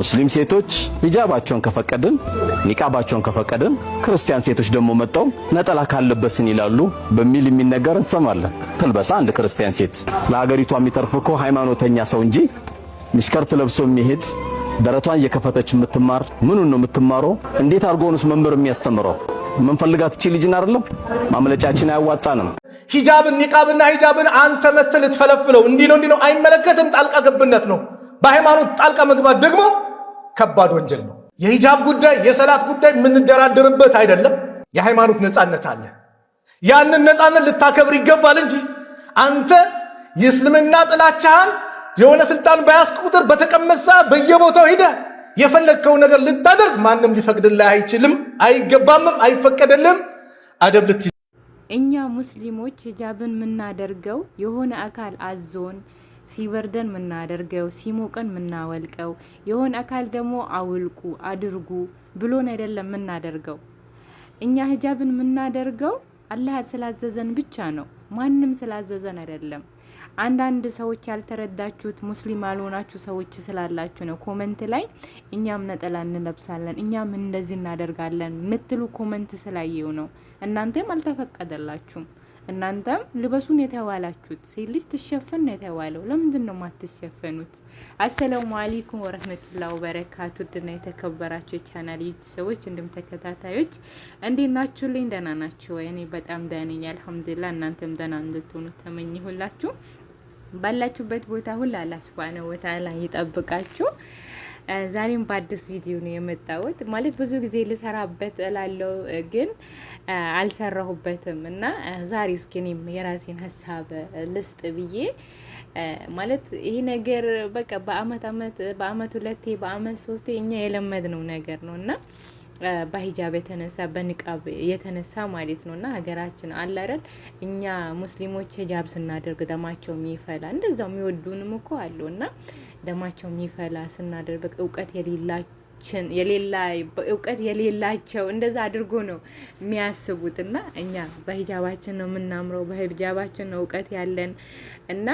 ሙስሊም ሴቶች ሂጃባቸውን ከፈቀድን ኒቃባቸውን ከፈቀድን ክርስቲያን ሴቶች ደግሞ መጣው ነጠላ ካለበስን ይላሉ በሚል የሚነገር እንሰማለን። ትልበሳ አንድ ክርስቲያን ሴት ለሀገሪቷ የሚተርፍኮ ሃይማኖተኛ ሰው እንጂ ሚስከርት ለብሶ የሚሄድ ደረቷን እየከፈተች የምትማር ምኑን ነው የምትማረው? እንዴት አርጎንስ መምህር የሚያስተምረው? ምን ፈልጋት እቺ ልጅን አይደለም? ማምለጫችን አያዋጣንም። ሂጃብን ኒቃብና ሂጃብን አንተ መተል ትፈለፍለው እንዲህ ነው አይመለከትም። ጣልቃ ገብነት ነው። በሃይማኖት ጣልቃ መግባት ደግሞ ከባድ ወንጀል ነው። የሂጃብ ጉዳይ የሰላት ጉዳይ የምንደራደርበት አይደለም። የሃይማኖት ነፃነት አለ። ያንን ነፃነት ልታከብር ይገባል እንጂ አንተ የእስልምና ጥላቻህን የሆነ ስልጣን ባያስክ ቁጥር በተቀመሰ በየቦታው ሄደ የፈለከው ነገር ልታደርግ ማንም ሊፈቅድልህ አይችልም፣ አይገባምም፣ አይፈቀደልም። አደብ ልትይዝ እኛ ሙስሊሞች ሂጃብን ምናደርገው የሆነ አካል አዞን ሲበርደን ምናደርገው ሲሞቀን ምናወልቀው የሆነ አካል ደግሞ አውልቁ አድርጉ ብሎን አይደለም ምናደርገው። እኛ ሂጃብን ምናደርገው አላህ ስላዘዘን ብቻ ነው፣ ማንም ስላዘዘን አይደለም። አንዳንድ ሰዎች ያልተረዳችሁት ሙስሊም ያልሆናችሁ ሰዎች ስላላችሁ ነው ኮሜንት ላይ እኛም ነጠላ እንለብሳለን እኛም እንደዚህ እናደርጋለን ምትሉ ኮሜንት ስላየው ነው። እናንተም አልተፈቀደላችሁም። እናንተም ልበሱን የተዋላችሁት ሴት ትሸፈን ነው የተዋለው። ለምንድን ነው ማትሸፈኑት? አሰላሙ አለይኩም ወራህመቱላሂ ወበረካቱ። ድና የተከበራችሁ ቻናል ሰዎች እንድም ተከታታዮች እንዴት ናችሁልኝ? ደህና ናችሁ? እኔ በጣም ደህና ነኝ አልሐምዱሊላህ። እናንተም ደህና እንድትሆኑ ተመኝሁላችሁ። ባላችሁበት ቦታ ሁሉ አላህ ሱብሃነሁ ወተዓላ ይጠብቃችሁ። ዛሬም በአዲስ ቪዲዮ ነው የመጣሁት። ማለት ብዙ ጊዜ ልሰራበት እላለሁ ግን አልሰራሁበትም እና ዛሬ እስኪ እኔም የራሴን ሀሳብ ልስጥ ብዬ ማለት ይሄ ነገር በቃ በአመት ሁለቴ በአመት ሶስቴ እኛ የለመድነው ነገር ነውና በሂጃብ የተነሳ በንቃብ የተነሳ ማለት ነውና ሀገራችን አለ አይደል እኛ ሙስሊሞች ሂጃብ ስናደርግ ደማቸው የሚፈላ እንደዛው የሚወዱንም እኮ አሉና ደማቸው የሚፈላ ስናደርግ እውቀት እውቀት የሌላቸው እንደዛ አድርጎ ነው የሚያስቡትና እኛ በሂጃባችን ነው የምናምረው፣ በሂጃባችን ነው እውቀት ያለን እና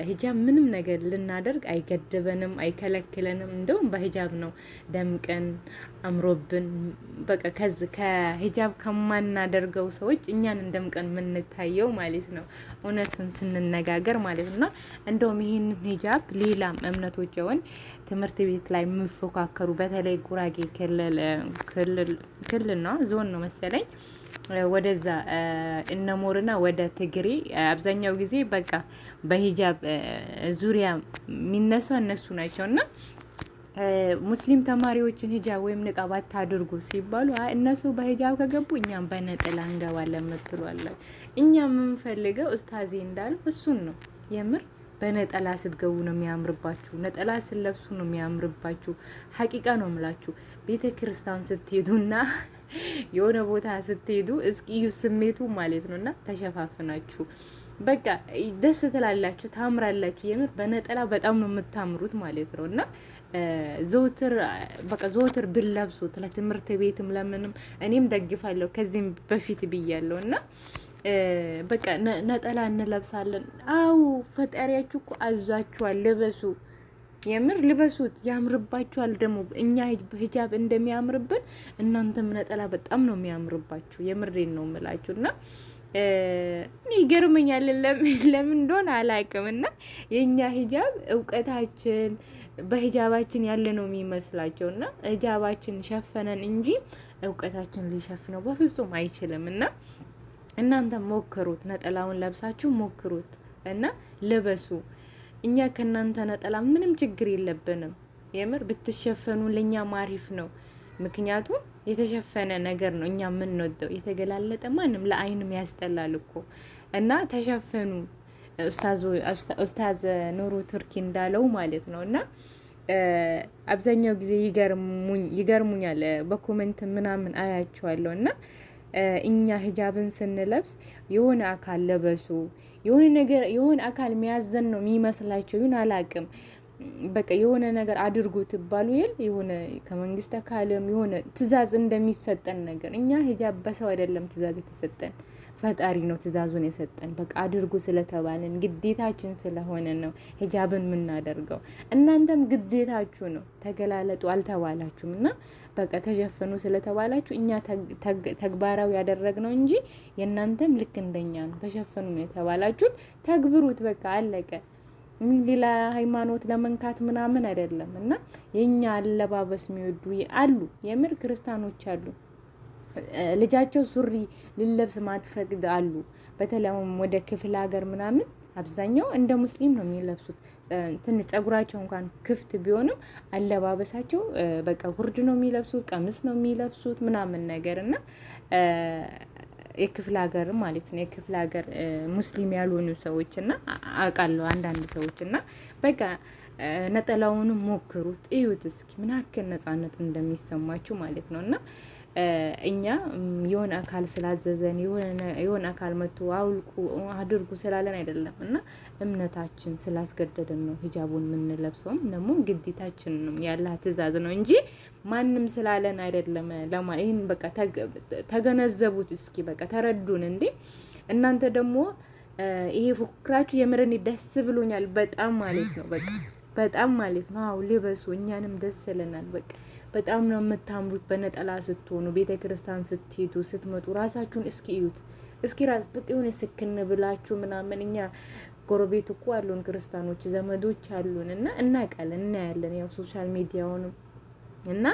ሂጃብ ምንም ነገር ልናደርግ አይገድበንም፣ አይከለክለንም። እንደውም በሂጃብ ነው ደምቀን አምሮብን በቃ ከሂጃብ ከማናደርገው ሰዎች እኛን እንደምቀን ምንታየው ማለት ነው፣ እውነቱን ስንነጋገር ማለት ነውና እንደውም ይሄን ሂጃብ ሌላም እምነቶች የሆን ትምህርት ቤት ላይ የሚፎካከሩ በተለይ ጉራጌ ክልል ነው ዞን ነው መሰለኝ ወደዛ እነሞርና ወደ ትግሪ አብዛኛው ጊዜ በቃ በሂጃብ ዙሪያ የሚነሳው እነሱ ናቸውና ሙስሊም ተማሪዎችን ሂጃብ ወይም ንቃብ አታድርጉ ሲባሉ እነሱ በሂጃብ ከገቡ እኛም በነጠላ እንገባለን ምትሏለን። እኛ የምንፈልገው ኡስታዚ እንዳሉ እሱን ነው። የምር በነጠላ ስትገቡ ነው የሚያምርባችሁ፣ ነጠላ ስለብሱ ነው የሚያምርባችሁ። ሐቂቃ ነው የምላችሁ። ቤተ ክርስቲያን ስትሄዱና የሆነ ቦታ ስትሄዱ እስኪዩ ስሜቱ ማለት ነውና ተሸፋፍናችሁ በቃ ደስ ትላላችሁ፣ ታምራላችሁ። የምር በነጠላ በጣም ነው የምታምሩት ማለት ነውና ዘወትር ብለብሱት ለትምህርት ቤትም ለምንም እኔም ደግፋለሁ ከዚህም በፊት ብያለሁና በቃ ነጠላ እንለብሳለን። አው ፈጣሪያችሁ እኮ አዟችኋል፣ ልበሱ፣ የምር ልበሱት፣ ያምርባችኋል። ደግሞ እኛ ሂጃብ እንደሚያምርብን እናንተም ነጠላ በጣም ነው የሚያምርባችሁ። የምሬን ነው የምላችሁና ይገርመኛል ለምን እንደሆነ አላውቅምና የኛ ሂጃብ እውቀታችን በሂጃባችን ያለ ነው የሚመስላቸውና ሂጃባችን ሸፈነን እንጂ እውቀታችን ሊሸፍነው በፍጹም አይችልምና እናንተ ሞክሩት፣ ነጠላውን ለብሳችሁ ሞክሩት እና ልበሱ። እኛ ከናንተ ነጠላ ምንም ችግር የለብንም። የምር ብትሸፈኑ ለኛ ማሪፍ ነው። ምክንያቱም የተሸፈነ ነገር ነው እኛ የምንወደው። የተገላለጠ ማንም ለአይንም ያስጠላል እኮ እና ተሸፈኑ። ኡስታዝ ኑሩ ቱርኪ እንዳለው ማለት ነውና አብዛኛው ጊዜ ይገርሙኛል በኮሜንት ምናምን አያቸዋለሁና እኛ ሂጃብን ስንለብስ የሆነ አካል ለበሱ የሆነ አካል የሚያዘን ነው የሚመስላቸው ይሁን አላቅም። በቃ የሆነ ነገር አድርጉ ትባሉ የሆነ ከመንግስት አካልም የሆነ ትእዛዝ እንደሚሰጠን ነገር እኛ ሂጃብ በሰው አይደለም ትእዛዝ የተሰጠን ፈጣሪ ነው ትእዛዙን የሰጠን። በቃ አድርጉ ስለተባለን ግዴታችን ስለሆነ ነው ሂጃብን የምናደርገው። እናንተም ግዴታችሁ ነው፣ ተገላለጡ አልተባላችሁም እና በቃ ተሸፈኑ ስለተባላችሁ እኛ ተግባራዊ ያደረግነው እንጂ የእናንተም ልክ እንደኛ ነው። ተሸፈኑ ነው የተባላችሁት፣ ተግብሩት። በቃ አለቀ። ሌላ ሃይማኖት ለመንካት ምናምን አይደለም። እና የኛ አለባበስ የሚወዱ አሉ፣ የምር ክርስቲያኖች አሉ። ልጃቸው ሱሪ ልለብስ ማትፈቅድ አሉ። በተለይም ወደ ክፍለ ሀገር ምናምን አብዛኛው እንደ ሙስሊም ነው የሚለብሱት። ትንሽ ጸጉራቸው እንኳን ክፍት ቢሆንም አለባበሳቸው በቃ ጉርድ ነው የሚለብሱት፣ ቀሚስ ነው የሚለብሱት ምናምን ነገር እና የክፍለ ሀገር ማለት ነው የክፍለ ሀገር ሙስሊም ያልሆኑ ሰዎች እና አውቃለሁ አንዳንድ ሰዎች እና በቃ ነጠላውን ሞክሩት፣ እዩት እስኪ ምን ያክል ነፃነት እንደሚሰማችሁ ማለት ነው። እና እኛ የሆነ አካል ስላዘዘን የሆነ አካል መጥቶ አውልቁ አድርጉ ስላለን አይደለም እና እምነታችን ስላስገደደን ነው ሂጃቡን የምንለብሰውም ደግሞ ግዴታችን ነው ያላህ ትእዛዝ ነው እንጂ ማንም ስላለን አይደለም። ይሄን በቃ ተገነዘቡት እስኪ በቃ ተረዱን እንዴ። እናንተ ደግሞ ይሄ ፉክራችሁ የምረን ደስ ብሎኛል በጣም ማለት ነው። በቃ በጣም ማለት ነው። አው ልበሱ፣ እኛንም ደስ ይለናል። በቃ በጣም ነው የምታምሩት። በነጠላ ስትሆኑ ቤተክርስቲያን ስትሄዱ ስትመጡ ራሳችሁን እስኪ እዩት። እስኪ ራስ በቃ የሆነ ስክን ብላችሁ ምናምን እኛ ጎረቤት እኮ አሉን ክርስቲያኖች ዘመዶች አሉን እና እናውቃለን እናያለን ያው ሶሻል ሚዲያውንም እና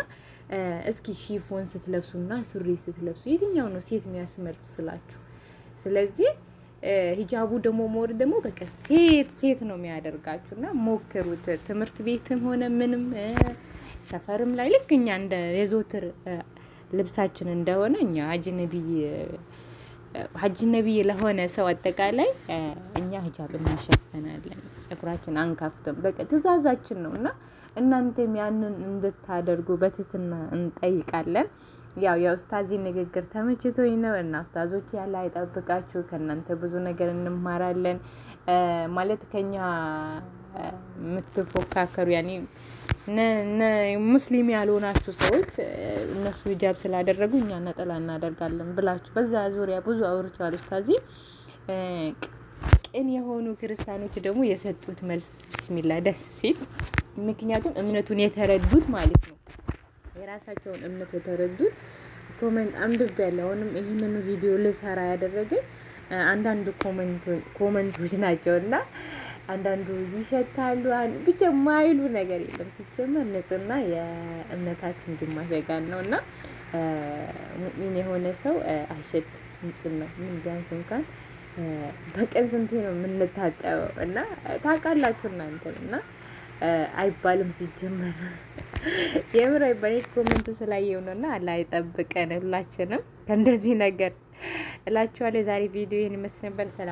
እስኪ ሺፎን ስትለብሱና ሱሪ ስትለብሱ የትኛው ነው ሴት የሚያስመርጥ ስላችሁ? ስለዚህ ሂጃቡ ደግሞ ሞር ደግሞ በቃ ሴት ነው የሚያደርጋችሁና ሞክሩት። ትምህርት ቤትም ሆነ ምንም ሰፈርም ላይ ልክ እኛ እንደ የዞትር ልብሳችን እንደሆነ እኛ ሀጂ ነብይ ለሆነ ሰው አጠቃላይ እኛ ሂጃብ እናሸፈናለን፣ ጸጉራችን አንካፍተም። በቃ ትእዛዛችን ነውና እናንተም ያንን እንድታደርጉ በትህትና እንጠይቃለን። ያው የኡስታዚ ንግግር ተመችቶኝ ነው እና ኡስታዞች ያለ አይጠብቃችሁ፣ ከእናንተ ብዙ ነገር እንማራለን። ማለት ከኛ የምትፎካከሩ ያኔ ሙስሊም ያልሆናችሁ ሰዎች እነሱ ሂጃብ ስላደረጉ እኛ ነጠላ እናደርጋለን ብላችሁ በዛ ዙሪያ ብዙ አውርቷል ኡስታዚ። ቅን የሆኑ ክርስቲያኖች ደግሞ የሰጡት መልስ ቢስሚላ ደስ ሲል፣ ምክንያቱም እምነቱን የተረዱት ማለት ነው የራሳቸውን እምነት የተረዱት ኮሜንት አንብቤያለሁ። አሁንም ይሄንን ቪዲዮ ልሰራ ያደረገኝ አንዳንድ ኮሜንቶች ናቸውና አንዳንዱ ይሸታሉ ብቻ ማይሉ ነገር የለም። ሲጀመር ንጽህና የእምነታችን ግማሽ ጋር ነውና ሙእሚን የሆነ ሰው አይሸት ንጽህና ምን ቢያንስ እንኳን በቀን ስንቴ ነው የምንታጠበው? እና ታውቃላችሁ እናንተ እና አይባልም ሲጀመር የምር አይባልም። ኮሜንት ስላየው ነውና አላህ ይጠብቀን ሁላችንም ከእንደዚህ ነገር እላችኋለሁ። የዛሬ ቪዲዮ ይሄን ይመስል ነበር። ሰላም